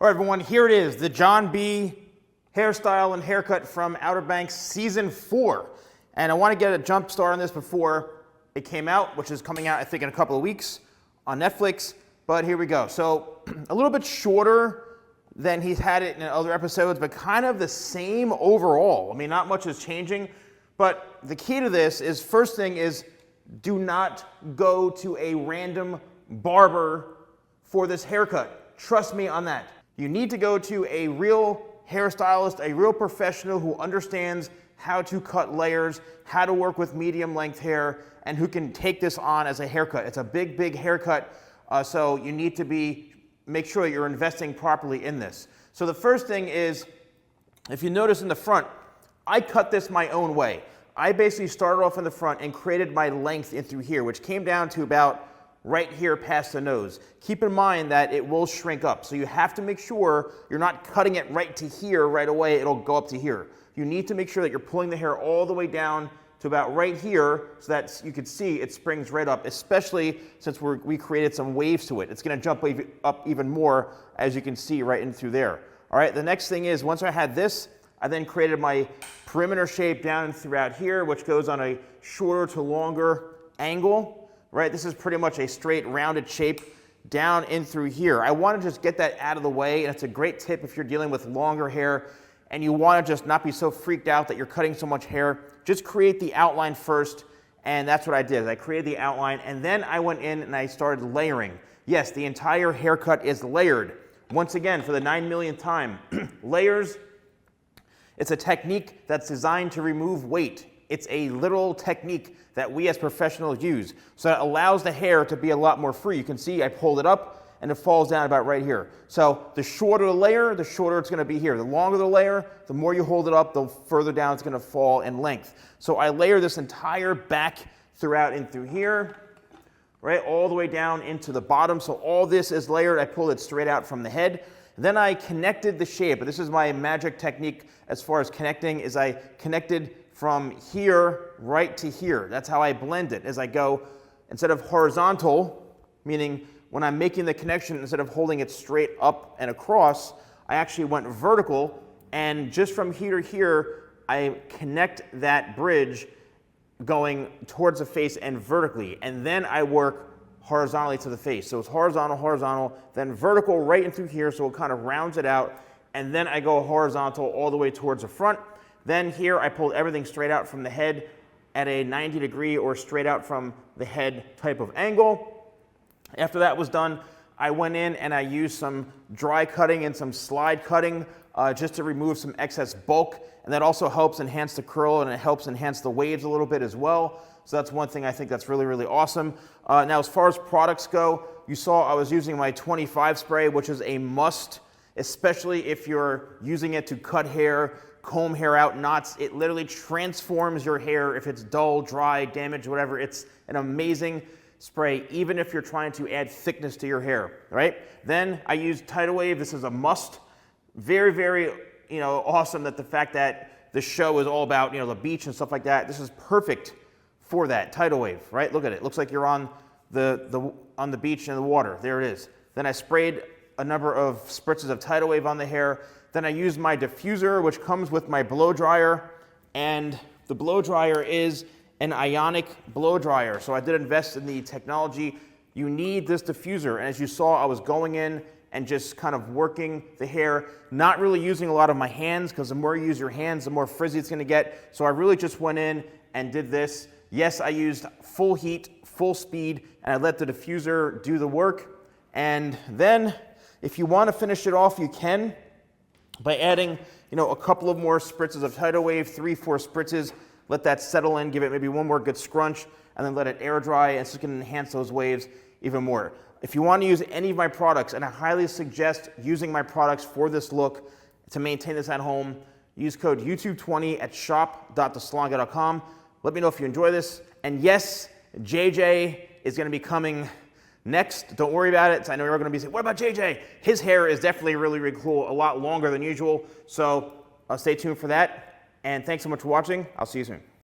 All right, everyone, here it is, the John B. hairstyle and haircut from Outer Banks Season 4. And I want to get a jump start on this before it came out, which is coming out, I think, in a couple of weeks on Netflix. But here we go. So a little bit shorter than he's had it in other episodes, but kind of the same overall. I mean, not much is changing. But the key to this is, first thing is, do not go to a random barber for this haircut. Trust me on that. You need to go to a real hairstylist, a real professional who understands how to cut layers, how to work with medium length hair, and who can take this on as a haircut. It's a big, big haircut, so you need to make sure that you're investing properly in this. So the first thing is, if you notice in the front, I cut this my own way. I basically started off in the front and created my length in through here, which came down to about right here past the nose. Keep in mind that it will shrink up, so you have to make sure you're not cutting it right to here right away. It'll go up to here. You need to make sure that you're pulling the hair all the way down to about right here so that you can see it springs right up, especially since we created some waves to it. It's gonna jump up even more, as you can see right in through there. All right, the next thing is, once I had this, I then created my perimeter shape down and throughout here, which goes on a shorter to longer angle. Right, this is pretty much a straight rounded shape down in through here. I want to just get that out of the way, and it's a great tip if you're dealing with longer hair and you want to just not be so freaked out that you're cutting so much hair. Just create the outline first, and that's what I did. I created the outline, and then I went in and I started layering. Yes, the entire haircut is layered. Once again, for the 9 millionth time, layers, it's a technique that's designed to remove weight. It's a literal technique that we as professionals use. So it allows the hair to be a lot more free. You can see I pulled it up and it falls down about right here. So the shorter the layer, the shorter it's gonna be here. The longer the layer, the more you hold it up, the further down it's gonna fall in length. So I layer this entire back throughout in through here, right, all the way down into the bottom. So all this is layered. I pulled it straight out from the head. Then I connected the shape. This is my magic technique as far as connecting, is I connected from here right to here. That's how I blend it, as I go, instead of horizontal, meaning when I'm making the connection, instead of holding it straight up and across, I actually went vertical, and just from here to here, I connect that bridge going towards the face and vertically, and then I work horizontally to the face. So it's horizontal, horizontal, then vertical right in through here, so it kind of rounds it out, and then I go horizontal all the way towards the front. Then here I pulled everything straight out from the head at a 90-degree or straight out from the head type of angle. After that was done, I went in and I used some dry cutting and some slide cutting just to remove some excess bulk, and that also helps enhance the curl and it helps enhance the waves a little bit as well. So that's one thing I think that's really, really awesome. Now, as far as products go, you saw I was using my 25 spray, which is a must, especially if you're using it to cut hair, comb hair out, knots. It literally transforms your hair if it's dull, dry, damaged, whatever. It's an amazing spray, even if you're trying to add thickness to your hair, right? Then I use Tidal Wave. This is a must. Very, very, awesome that the fact that the show is all about, the beach and stuff like that. This is perfect for that, Tidal Wave, right? Look at it. It looks like you're on the beach in the water. There it is. Then I sprayed a number of spritzes of Tidal Wave on the hair. Then I used my diffuser, which comes with my blow dryer, and the blow dryer is an ionic blow dryer. So I did invest in the technology. You need this diffuser, and as you saw, I was going in and just kind of working the hair, not really using a lot of my hands, because the more you use your hands, the more frizzy it's gonna get. So I really just went in and did this. Yes, I used full heat, full speed, and I let the diffuser do the work. And then, if you want to finish it off, you can, by adding, a couple of more spritzes of Tidal Wave, 3-4 spritzes, let that settle in, give it maybe one more good scrunch, and then let it air dry, and it's just gonna enhance those waves even more. If you want to use any of my products, and I highly suggest using my products for this look to maintain this at home, use code YouTube20 at shop.thesalonguy.com. Let me know if you enjoy this. And yes, JJ is gonna be coming next. Don't worry about it. I know you're going to be saying, what about JJ? His hair is definitely really, really cool, a lot longer than usual. So stay tuned for that. And thanks so much for watching. I'll see you soon.